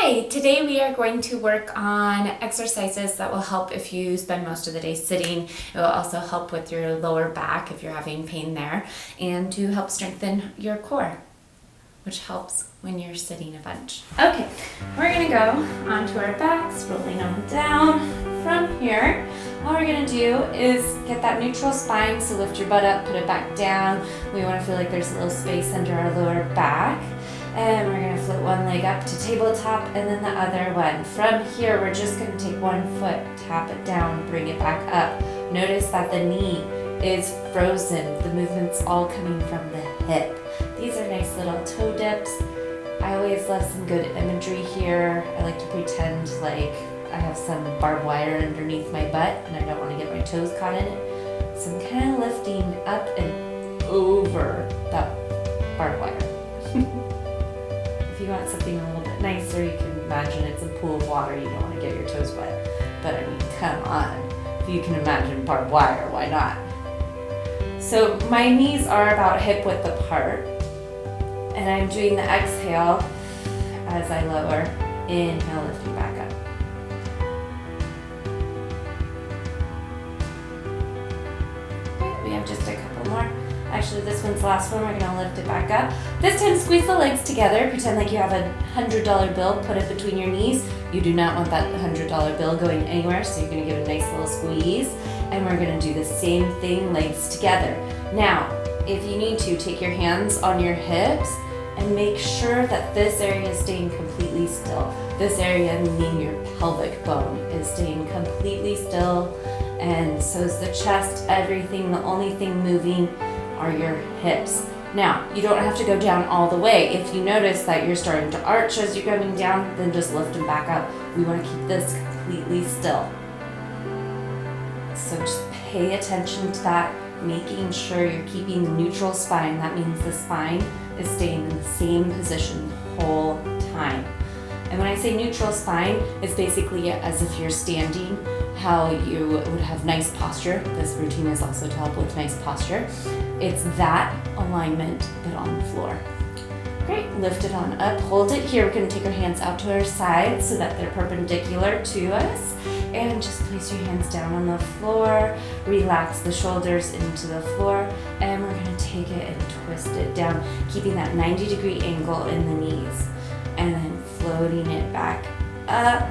Hi, today we are going to work on exercises that will help if you spend most of the day sitting. It will also help with your lower back if you're having pain there, and to help strengthen your core, which helps when you're sitting a bunch. Okay, we're gonna go onto our backs, rolling on down. From here, all we're gonna do is get that neutral spine, so lift your butt up, put it back down. We wanna feel like there's a little space under our lower back. And we're gonna flip one leg up to tabletop and then the other one. From here, we're just gonna take one foot, tap it down, bring it back up. Notice that the knee is frozen. The movement's all coming from the hip. These are nice little toe dips. I always love some good imagery here. I like to pretend like I have some barbed wire underneath my butt and I don't wanna get my toes caught in it. So I'm kind of lifting up and over that barbed wire. If you want something a little bit nicer, you can imagine it's a pool of water. You don't want to get your toes wet. But I mean, come on. If you can imagine barbed wire, why not? So my knees are about hip width apart. And I'm doing the exhale as I lower. Inhale, lifting back up. Okay, we have just a couple more. Actually, this one's the last one. We're gonna lift it back up. This time, squeeze the legs together. Pretend like you have a $100 bill. Put it between your knees. You do not want that $100 bill going anywhere, so you're gonna give it a nice little squeeze. And we're gonna do the same thing, legs together. Now, if you need to, take your hands on your hips and make sure that this area is staying completely still. This area, meaning your pelvic bone, is staying completely still. And so is the chest, everything. The only thing moving are your hips. Now, you don't have to go down all the way. If you notice that you're starting to arch as you're coming down, then just lift them back up. We want to keep this completely still. So just pay attention to that, making sure you're keeping the neutral spine. That means the spine is staying in the same position the whole time. And when I say neutral spine, it's basically as if you're standing, how you would have nice posture. This routine is also to help with nice posture. It's that alignment, but on the floor. Great, lift it on up, hold it here. We're gonna take our hands out to our sides so that they're perpendicular to us. And just place your hands down on the floor. Relax the shoulders into the floor. And we're gonna take it and twist it down, keeping that 90-degree angle in the knees. And then floating it back up.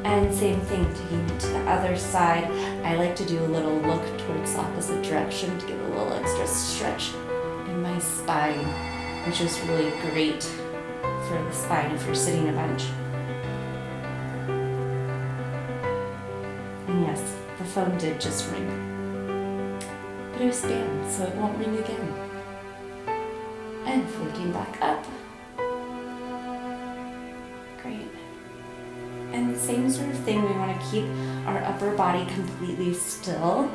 And same thing, taking it to the other side. I like to do a little look towards the opposite direction to give a little extra stretch in my spine, which is really great for the spine if you're sitting a bunch. And yes, the phone did just ring. But it was spam, so it won't ring again. And floating back up. Great. And the same sort of thing, we want to keep our upper body completely still.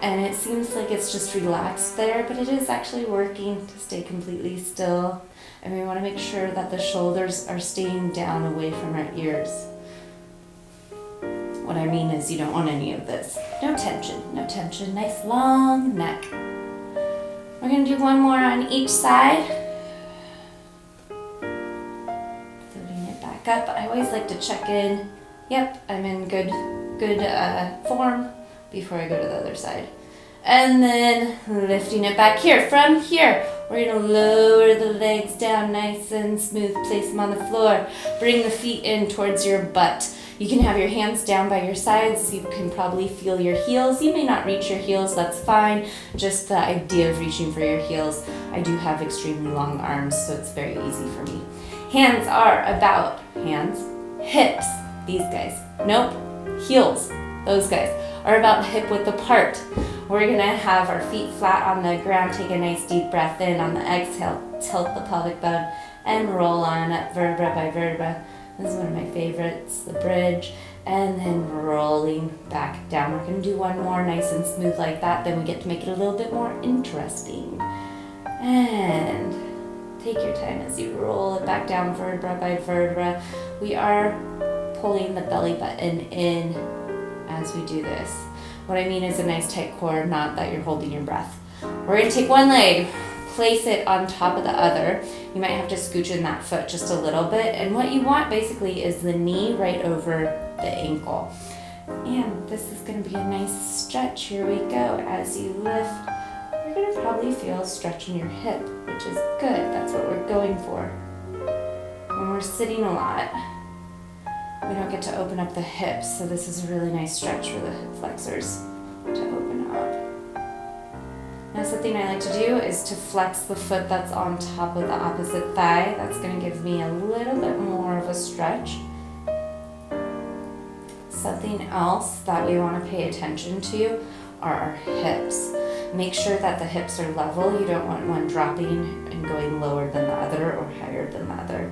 And it seems like it's just relaxed there, but it is actually working to stay completely still. And we want to make sure that the shoulders are staying down away from our ears. What I mean is you don't want any of this. No tension, no tension. Nice long neck. We're going to do one more on each side. Up. I always like to check in. Yep, I'm in good form before I go to the other side. And then lifting it back here. From here, we're going to lower the legs down nice and smooth. Place them on the floor. Bring the feet in towards your butt. You can have your hands down by your sides. You can probably feel your heels. You may not reach your heels, that's fine. Just the idea of reaching for your heels. I do have extremely long arms, so it's very easy for me. Hands are about hips, these guys. Nope, heels, those guys are about hip width apart. We're gonna have our feet flat on the ground, take a nice deep breath in. On the exhale, tilt the pelvic bone and roll on up vertebra by vertebra. This is one of my favorites, the bridge, and then rolling back down. We're gonna do one more nice and smooth like that, then we get to make it a little bit more interesting. And take your time as you roll it back down vertebra by vertebra. We are pulling the belly button in as we do this. What I mean is a nice tight core, not that you're holding your breath. We're gonna take one leg, place it on top of the other. You might have to scooch in that foot just a little bit. And what you want basically is the knee right over the ankle. And this is going to be a nice stretch. Here we go. As you lift, you're going to probably feel a stretch in your hip, which is good. That's what we're going for. When we're sitting a lot, we don't get to open up the hips, so this is a really nice stretch for the hip flexors to open up. Now something I like to do is to flex the foot that's on top of the opposite thigh. That's going to give me a little bit more of a stretch. Something else that we want to pay attention to are our hips. Make sure that the hips are level. You don't want one dropping and going lower than the other or higher than the other.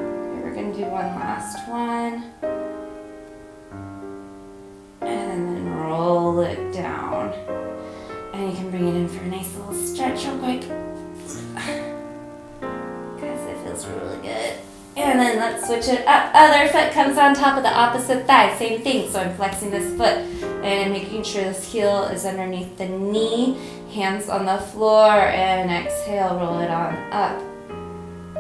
Okay, we're going to do one last one. And then roll it down. And you can bring it in for a nice little stretch real quick. Because it feels really good. And then let's switch it up. Other foot comes on top of the opposite thigh. Same thing. So I'm flexing this foot and making sure this heel is underneath the knee. Hands on the floor and exhale, roll it on up.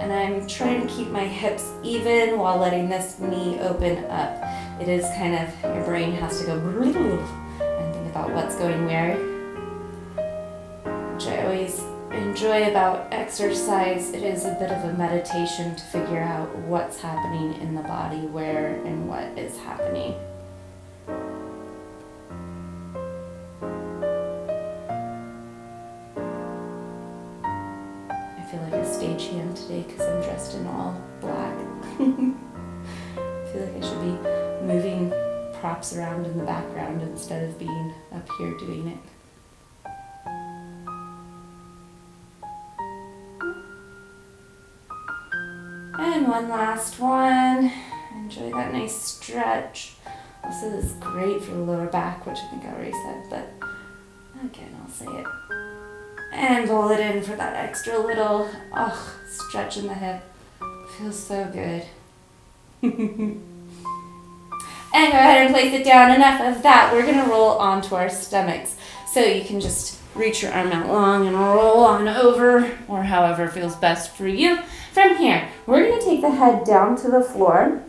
And I'm trying to keep my hips even while letting this knee open up. It is kind of, your brain has to go and think about what's going where. Which I always enjoy about exercise. It is a bit of a meditation to figure out what's happening in the body, where and what is happening. I feel like a stagehand today because I'm dressed in all black. I feel like I should be moving props around in the background instead of being up here doing it. And one last one. Enjoy that nice stretch. Also, this is great for the lower back, which I think I already said, but again, I'll say it. And pull it in for that extra little stretch in the hip. Feels so good. And go ahead and place it down. Enough of that. We're going to roll onto our stomachs. So you can just reach your arm out long and roll on over, or however feels best for you. From here, we're going to take the head down to the floor.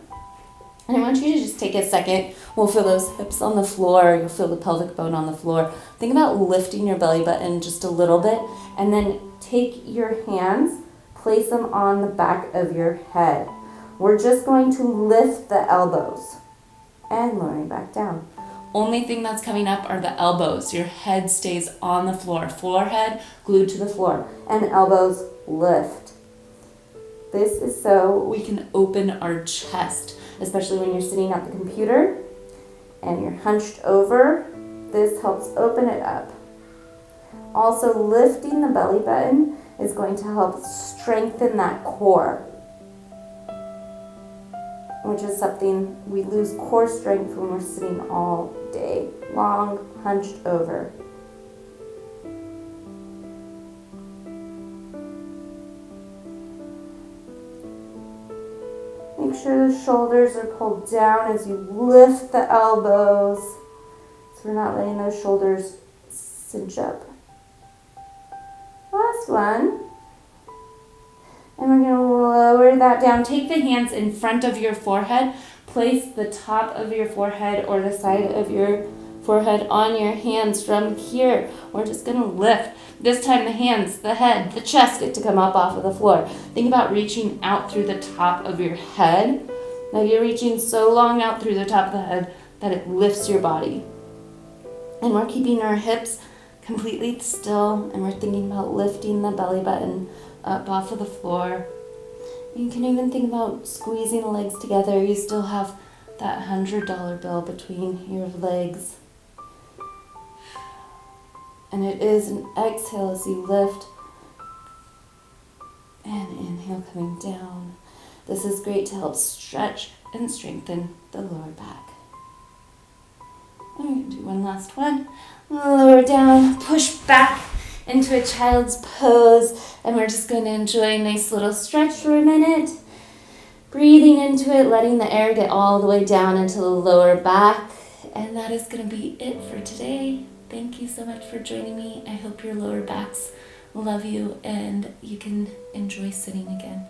And I want you to just take a second. We'll feel those hips on the floor. You'll feel the pelvic bone on the floor. Think about lifting your belly button just a little bit. And then take your hands, place them on the back of your head. We're just going to lift the elbows and lowering back down. Only thing that's coming up are the elbows. Your head stays on the floor. Forehead glued to the floor. And elbows lift. This is so we can open our chest, especially when you're sitting at the computer and you're hunched over. This helps open it up. Also, lifting the belly button is going to help strengthen that core, which is something we lose core strength when we're sitting all day long, hunched over. Make sure the shoulders are pulled down as you lift the elbows, so we're not letting those shoulders cinch up. Last one. And we're going to lower that down. Take the hands in front of your forehead. Place the top of your forehead or the side of your forehead on your hands from here. We're just going to lift. This time the hands, the head, the chest get to come up off of the floor. Think about reaching out through the top of your head. Now you're reaching so long out through the top of the head that it lifts your body. And we're keeping our hips completely still, and we're thinking about lifting the belly button up off of the floor. You can even think about squeezing the legs together. You still have that $100 bill between your legs. And it is an exhale as you lift. And inhale coming down. This is great to help stretch and strengthen the lower back. And we're going to do one last one. Lower down, push back into a child's pose, and we're just going to enjoy a nice little stretch for a minute. Breathing into it, letting the air get all the way down into the lower back. And that is going to be it for today. thank you so much for joining me. I hope your lower backs love you and you can enjoy sitting again.